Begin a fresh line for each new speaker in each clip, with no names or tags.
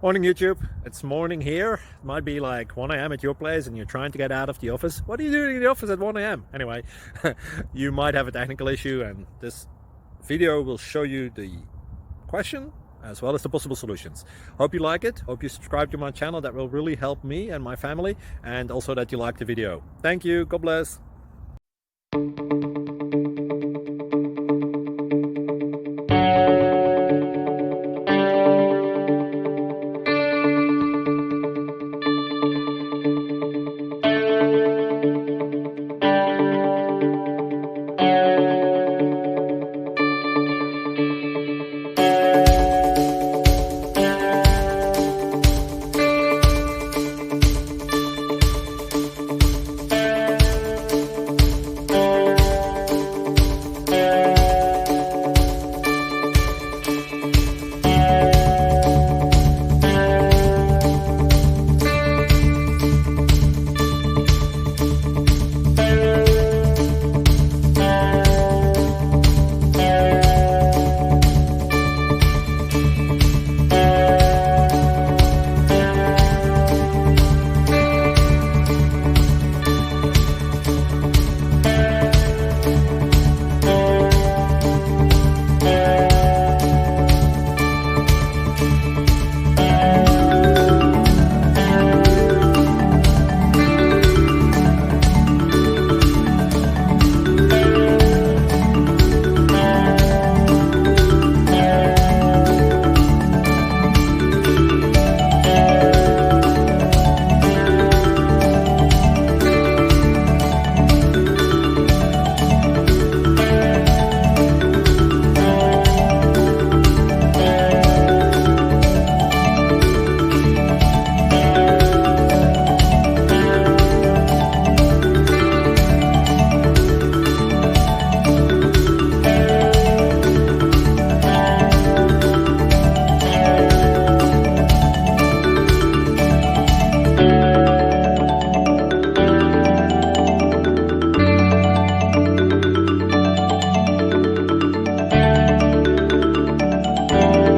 Morning YouTube, it's morning here. It might be like 1 a.m. at your place and you're trying to get out of the office. What are you doing in the office at 1 a.m.? Anyway, you might have a technical issue and this video will show you the question as well as the possible solutions. Hope you like it, hope you subscribe to my channel. That will really help me and my family, and also that you like the video. Thank you, God bless.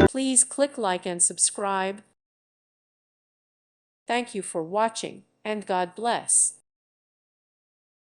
Please click like and subscribe. Thank you for watching, and God bless.